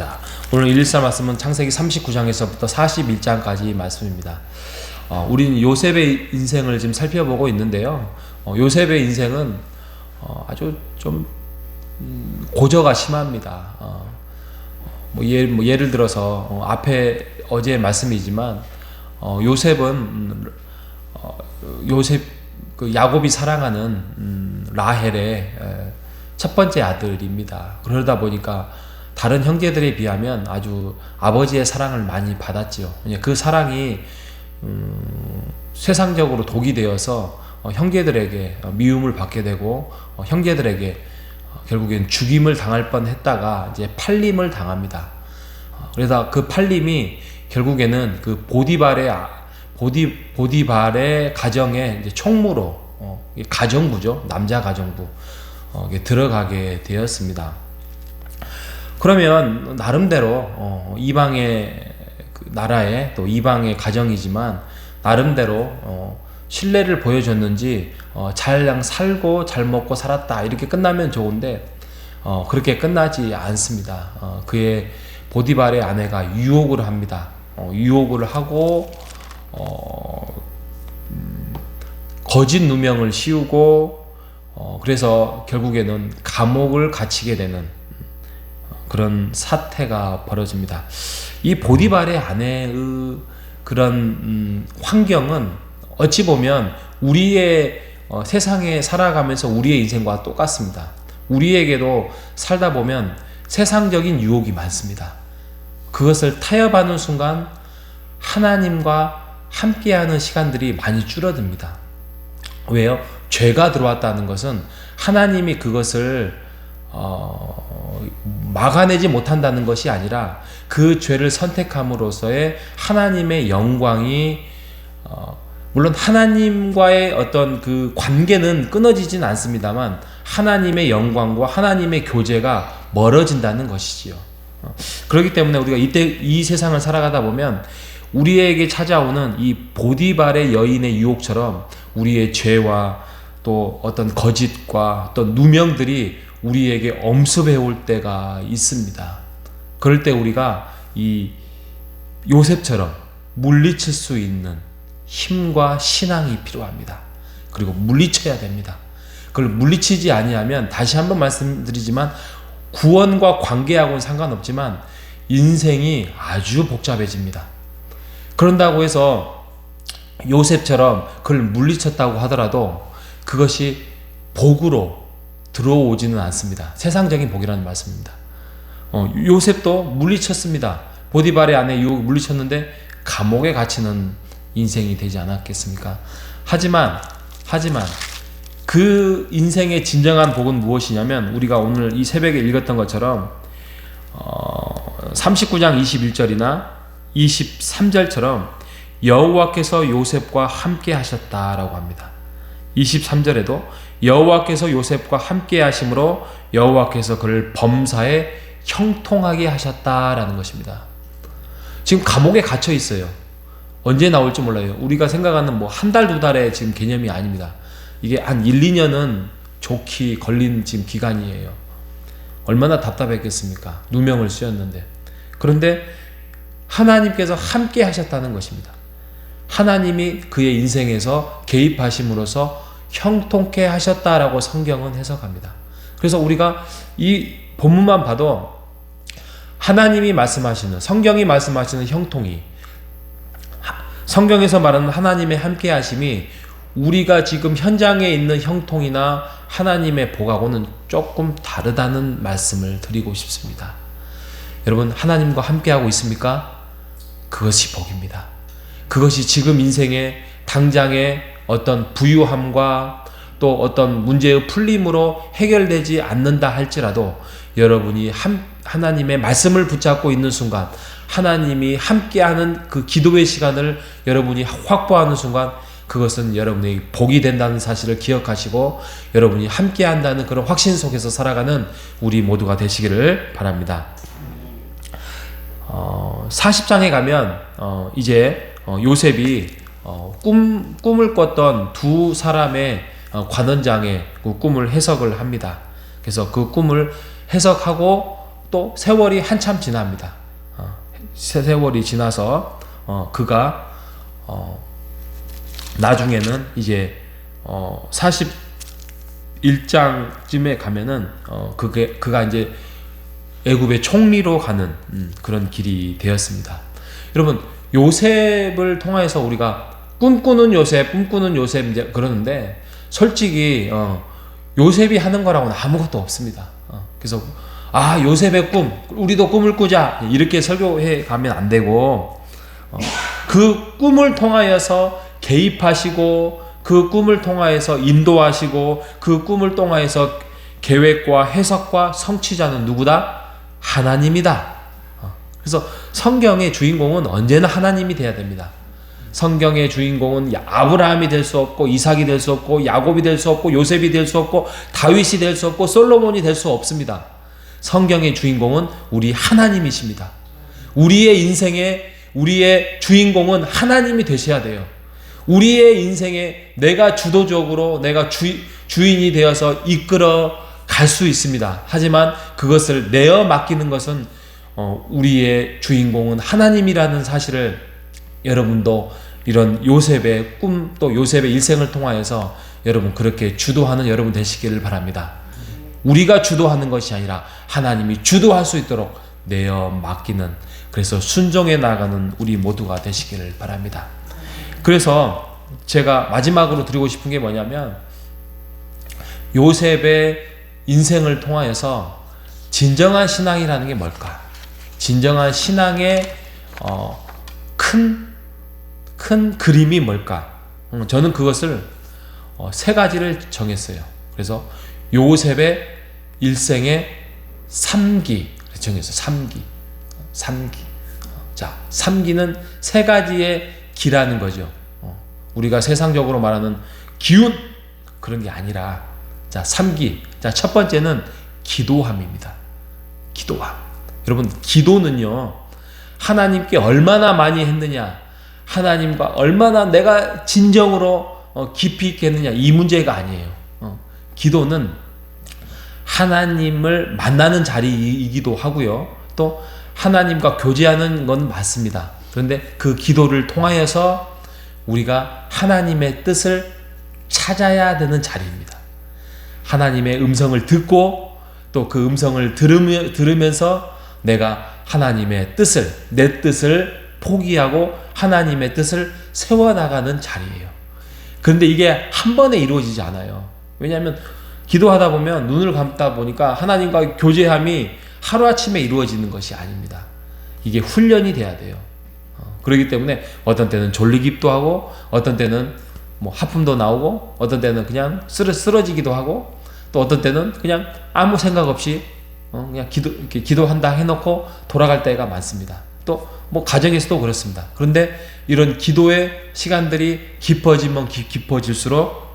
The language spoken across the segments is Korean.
자, 오늘 114 말씀은 창세기 39장에서부터 41장까지 말씀입니다. 우리는 요셉의 인생을 지금 살펴보고 있는데요. 요셉의 인생은 아주 좀 고저가 심합니다. 예를 들어서 앞에 어제의 말씀이지만 요셉 그 야곱이 사랑하는 라헬의 첫 번째 아들입니다. 그러다 보니까 다른 형제들에 비하면 아주 아버지의 사랑을 많이 받았지요. 그 사랑이 세상적으로 독이 되어서 형제들에게 미움을 받게 되고 형제들에게 결국엔 죽임을 당할 뻔했다가 이제 팔림을 당합니다. 그래서 그 팔림이 결국에는 그 보디발의 가정의 이제 총무로 가정부죠, 남자 가정부 들어가게 되었습니다. 그러면 나름대로 이방의 나라에 또 이방의 가정이지만 나름대로 신뢰를 보여줬는지 잘 살고 잘 먹고 살았다 이렇게 끝나면 좋은데 그렇게 끝나지 않습니다. 그의 보디발의 아내가 유혹을 합니다. 유혹을 하고 거짓 누명을 씌우고 그래서 결국에는 감옥을 갇히게 되는 그런 사태가 벌어집니다. 이 보디발의 아내의 그런 환경은 어찌 보면 우리의 세상에 살아가면서 우리의 인생과 똑같습니다. 우리에게도 살다 보면 세상적인 유혹이 많습니다. 그것을 타협하는 순간 하나님과 함께하는 시간들이 많이 줄어듭니다. 왜요? 죄가 들어왔다는 것은 하나님이 그것을 막아내지 못한다는 것이 아니라 그 죄를 선택함으로써의 하나님의 영광이 물론 하나님과의 어떤 그 관계는 끊어지진 않습니다만 하나님의 영광과 하나님의 교제가 멀어진다는 것이지요. 그렇기 때문에 우리가 이때 이 세상을 살아가다 보면 우리에게 찾아오는 이 보디발의 여인의 유혹처럼 우리의 죄와 또 어떤 거짓과 어떤 누명들이 우리에게 엄습해 올 때가 있습니다. 그럴 때 우리가 이 요셉처럼 물리칠 수 있는 힘과 신앙이 필요합니다. 그리고 물리쳐야 됩니다. 그걸 물리치지 아니하면 다시 한번 말씀드리지만 구원과 관계하고는 상관없지만 인생이 아주 복잡해집니다. 그런다고 해서 요셉처럼 그걸 물리쳤다고 하더라도 그것이 복으로 들어오지는 않습니다. 세상적인 복이라는 말씀입니다. 요셉도 물리쳤습니다. 보디발의 아내 유혹 물리쳤는데 감옥에 갇히는 인생이 되지 않았겠습니까? 하지만 그 인생의 진정한 복은 무엇이냐면 우리가 오늘 이 새벽에 읽었던 것처럼 39장 21절이나 23절처럼 여호와께서 요셉과 함께 하셨다라고 합니다. 23절에도 여호와께서 요셉과 함께 하심으로 여호와께서 그를 범사에 형통하게 하셨다라는 것입니다. 지금 감옥에 갇혀 있어요. 언제 나올지 몰라요. 우리가 생각하는 뭐 한 달, 두 달의 지금 개념이 아닙니다. 이게 한 1, 2년은 좋게 걸린 지금 기간이에요. 얼마나 답답했겠습니까? 누명을 씌웠는데. 그런데 하나님께서 함께 하셨다는 것입니다. 하나님이 그의 인생에서 개입하심으로써 형통케 하셨다라고 성경은 해석합니다. 그래서 우리가 이 본문만 봐도 하나님이 말씀하시는, 성경이 말씀하시는 형통이, 성경에서 말하는 하나님의 함께 하심이 우리가 지금 현장에 있는 형통이나 하나님의 복하고는 조금 다르다는 말씀을 드리고 싶습니다. 여러분, 하나님과 함께하고 있습니까? 그것이 복입니다. 그것이 지금 인생의 당장의 어떤 부유함과 또 어떤 문제의 풀림으로 해결되지 않는다 할지라도 여러분이 하나님의 말씀을 붙잡고 있는 순간, 하나님이 함께하는 그 기도의 시간을 여러분이 확보하는 순간 그것은 여러분의 복이 된다는 사실을 기억하시고 여러분이 함께한다는 그런 확신 속에서 살아가는 우리 모두가 되시기를 바랍니다. 40장에 가면 이제 요셉이 꿈을 꿨던 두 사람의 관원장의 그 꿈을 해석을 합니다. 그래서 그 꿈을 해석하고 또 세월이 한참 지납니다. 세월이 지나서 그가 나중에는 이제 41장쯤에 가면은 그가 이제 애굽의 총리로 가는 그런 길이 되었습니다. 여러분, 요셉을 통해서 우리가 꿈꾸는 요셉 이제 그러는데, 솔직히 요셉이 하는 거라고는 아무것도 없습니다. 그래서 요셉의 꿈, 우리도 꿈을 꾸자, 이렇게 설교해 가면 안 되고, 그 꿈을 통하여서 개입하시고, 그 꿈을 통하여서 인도하시고, 그 꿈을 통하여서 계획과 해석과 성취자는 누구다? 하나님이다. 그래서 성경의 주인공은 언제나 하나님이 돼야 됩니다. 성경의 주인공은 아브라함이 될 수 없고, 이삭이 될 수 없고, 야곱이 될 수 없고, 요셉이 될 수 없고, 다윗이 될 수 없고, 솔로몬이 될 수 없습니다. 성경의 주인공은 우리 하나님이십니다. 우리의 인생에 우리의 주인공은 하나님이 되셔야 돼요. 우리의 인생에 내가 주도적으로 내가 주인이 되어서 이끌어 갈 수 있습니다. 하지만 그것을 내어 맡기는 것은 우리의 주인공은 하나님이라는 사실을 여러분도 이런 요셉의 꿈, 또 요셉의 일생을 통하여서 여러분 그렇게 주도하는 여러분 되시기를 바랍니다. 우리가 주도하는 것이 아니라 하나님이 주도할 수 있도록 내어 맡기는, 그래서 순종해 나가는 우리 모두가 되시기를 바랍니다. 그래서 제가 마지막으로 드리고 싶은 게 뭐냐면, 요셉의 인생을 통하여서 진정한 신앙이라는 게 뭘까? 진정한 신앙의 큰 그림이 뭘까? 저는 그것을 세 가지를 정했어요. 그래서 요셉의 일생의 3기 정했어요. 3기. 자, 3기는 세 가지의 기라는 거죠. 우리가 세상적으로 말하는 기운, 그런 게 아니라, 자, 3기. 자, 첫 번째는 기도함입니다. 기도함. 여러분, 기도는요, 하나님께 얼마나 많이 했느냐, 하나님과 얼마나 내가 진정으로 깊이 있게 했느냐, 이 문제가 아니에요. 기도는 하나님을 만나는 자리이기도 하고요, 또 하나님과 교제하는 건 맞습니다. 그런데 그 기도를 통하여서 우리가 하나님의 뜻을 찾아야 되는 자리입니다. 하나님의 음성을 듣고, 또 그 음성을 들으면서 내가 하나님의 뜻을, 내 뜻을 포기하고 하나님의 뜻을 세워나가는 자리예요. 그런데 이게 한 번에 이루어지지 않아요. 왜냐하면 기도하다 보면, 눈을 감다 보니까 하나님과 교제함이 하루아침에 이루어지는 것이 아닙니다. 이게 훈련이 돼야 돼요. 그렇기 때문에 어떤 때는 졸리기도 하고, 어떤 때는 뭐 하품도 나오고, 어떤 때는 그냥 쓰러지기도 하고, 또 어떤 때는 그냥 아무 생각 없이 그냥 기도한다 해놓고 돌아갈 때가 많습니다. 또 뭐 가정에서도 그렇습니다. 그런데 이런 기도의 시간들이 깊어지면 깊어질수록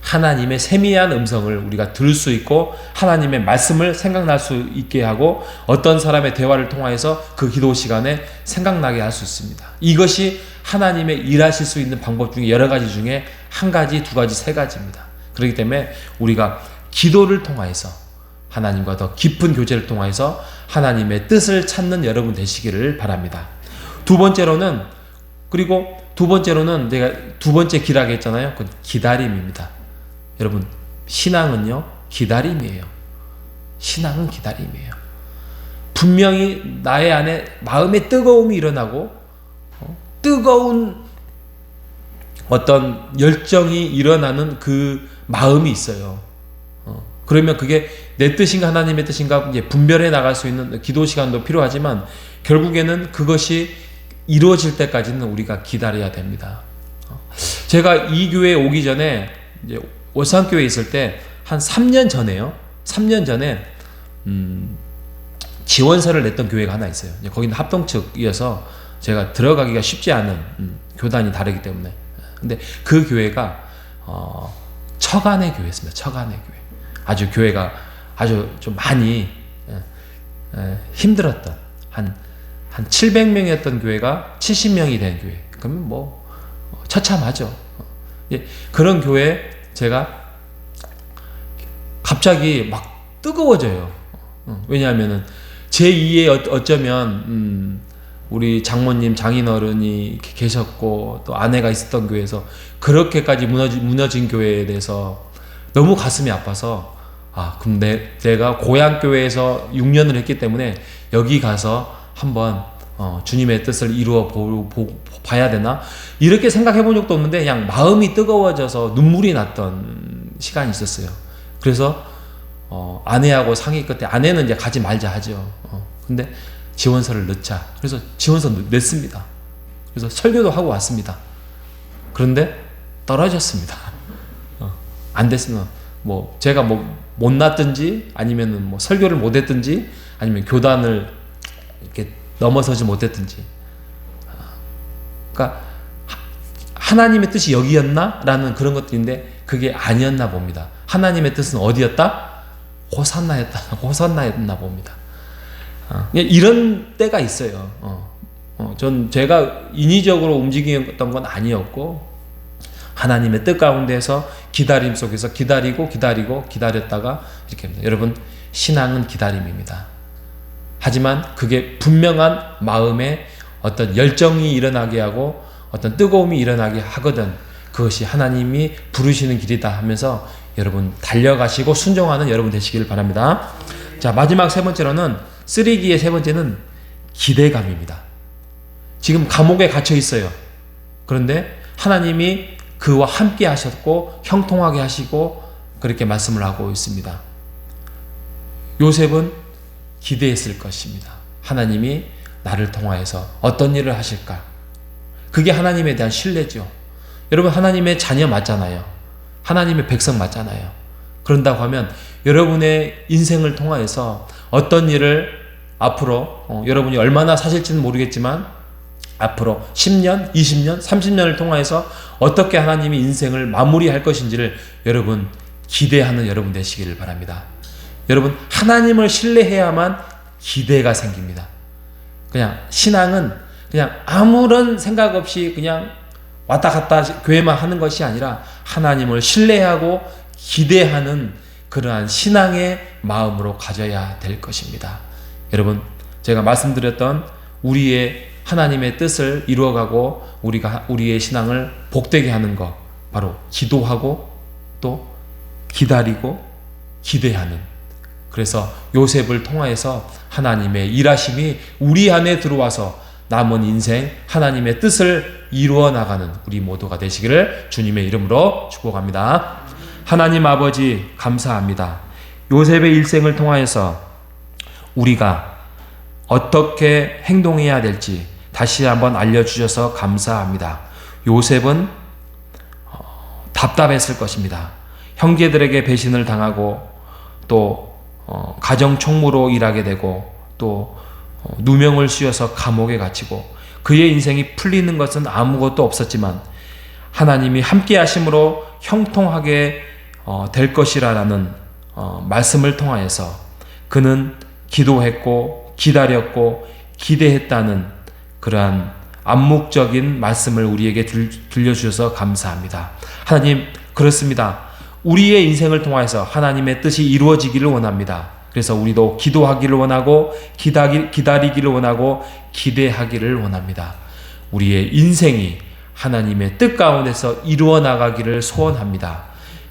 하나님의 세미한 음성을 우리가 들을 수 있고, 하나님의 말씀을 생각날 수 있게 하고, 어떤 사람의 대화를 통해서 그 기도 시간에 생각나게 할 수 있습니다. 이것이 하나님의 일하실 수 있는 방법 중에 여러 가지 중에 한 가지, 두 가지, 세 가지입니다. 그렇기 때문에 우리가 기도를 통해서 하나님과 더 깊은 교제를 통해서 하나님의 뜻을 찾는 여러분 되시기를 바랍니다. 두 번째로는 내가 두 번째 기라고 했잖아요. 그건 기다림입니다. 여러분, 신앙은요, 기다림이에요. 신앙은 기다림이에요. 분명히 나의 안에 마음의 뜨거움이 일어나고, 뜨거운 어떤 열정이 일어나는 그 마음이 있어요. 그러면 그게 내 뜻인가 하나님의 뜻인가 이제 분별해 나갈 수 있는 기도 시간도 필요하지만, 결국에는 그것이 이루어질 때까지는 우리가 기다려야 됩니다. 제가 이 교회에 오기 전에, 이제 월산교회에 있을 때 한 3년 전에 지원서를 냈던 교회가 하나 있어요. 거기는 합동 측이어서 제가 들어가기가 쉽지 않은, 교단이 다르기 때문에. 근데 그 교회가 처간의 교회였습니다. 처간의 교회. 아주 교회가 아주 좀 많이 힘들었던, 한 700명이었던 교회가 70명이 된 교회. 그러면 뭐 처참하죠. 그런 교회에 제가 갑자기 막 뜨거워져요. 왜냐하면은 제2의 어쩌면 우리 장모님 장인어른이 계셨고 또 아내가 있었던 교회에서 그렇게까지 무너진 교회에 대해서 너무 가슴이 아파서 그럼 내가 고향 교회에서 6년을 했기 때문에 여기 가서 한번 주님의 뜻을 이루어 봐야 되나 이렇게 생각해 본 적도 없는데 그냥 마음이 뜨거워져서 눈물이 났던 시간이 있었어요. 그래서 아내하고 상의 끝에 아내는 이제 가지 말자 하죠. 근데 지원서를 넣자. 그래서 지원서 냈습니다. 그래서 설교도 하고 왔습니다. 그런데 떨어졌습니다. 안 됐으면 제가 못 났든지 아니면은 설교를 못 했든지 아니면 교단을 이렇게 넘어서지 못했든지. 그러니까 하나님의 뜻이 여기였나? 라는 그런 것들인데 그게 아니었나 봅니다. 하나님의 뜻은 어디였다? 호산나였나 봅니다. 이런 때가 있어요. 제가 인위적으로 움직였던 건 아니었고 하나님의 뜻 가운데서 기다림 속에서 기다렸다가 이렇게 합니다. 여러분, 신앙은 기다림입니다. 하지만 그게 분명한 마음에 어떤 열정이 일어나게 하고 어떤 뜨거움이 일어나게 하거든. 그것이 하나님이 부르시는 길이다 하면서 여러분 달려가시고 순종하는 여러분 되시길 바랍니다. 자, 마지막 세 번째로는 쓰레기의 세 번째는 기대감입니다. 지금 감옥에 갇혀 있어요. 그런데 하나님이 그와 함께 하셨고 형통하게 하시고 그렇게 말씀을 하고 있습니다. 요셉은 기대했을 것입니다. 하나님이 나를 통하여서 어떤 일을 하실까? 그게 하나님에 대한 신뢰죠. 여러분, 하나님의 자녀 맞잖아요. 하나님의 백성 맞잖아요. 그런다고 하면 여러분의 인생을 통하여서 어떤 일을 앞으로 여러분이 얼마나 사실지는 모르겠지만 앞으로 10년, 20년, 30년을 통하여서 어떻게 하나님이 인생을 마무리할 것인지를 여러분 기대하는 여러분 되시기를 바랍니다. 여러분, 하나님을 신뢰해야만 기대가 생깁니다. 그냥 신앙은 그냥 아무런 생각 없이 그냥 왔다 갔다 교회만 하는 것이 아니라 하나님을 신뢰하고 기대하는 그러한 신앙의 마음으로 가져야 될 것입니다. 여러분, 제가 말씀드렸던 우리의 하나님의 뜻을 이루어가고 우리의 신앙을 복되게 하는 것, 바로 기도하고 또 기다리고 기대하는. 그래서 요셉을 통하여서 하나님의 일하심이 우리 안에 들어와서 남은 인생 하나님의 뜻을 이루어 나가는 우리 모두가 되시기를 주님의 이름으로 축복합니다. 하나님 아버지, 감사합니다. 요셉의 일생을 통하여서 우리가 어떻게 행동해야 될지 다시 한번 알려주셔서 감사합니다. 요셉은 답답했을 것입니다. 형제들에게 배신을 당하고 또 가정 총무로 일하게 되고 또 누명을 씌워서 감옥에 갇히고 그의 인생이 풀리는 것은 아무것도 없었지만 하나님이 함께 하심으로 형통하게 될 것이라는 말씀을 통하여서 그는 기도했고 기다렸고 기대했다는 그러한 암묵적인 말씀을 우리에게 들려주셔서 감사합니다. 하나님, 그렇습니다. 우리의 인생을 통해서 하나님의 뜻이 이루어지기를 원합니다. 그래서 우리도 기도하기를 원하고 기다리기를 원하고 기대하기를 원합니다. 우리의 인생이 하나님의 뜻 가운데서 이루어 나가기를 소원합니다.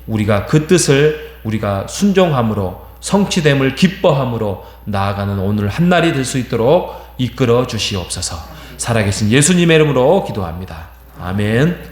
우리가 그 뜻을 우리가 순종함으로 성취됨을 기뻐함으로 나아가는 오늘 한날이 될 수 있도록 이끌어 주시옵소서. 살아계신 예수님의 이름으로 기도합니다. 아멘.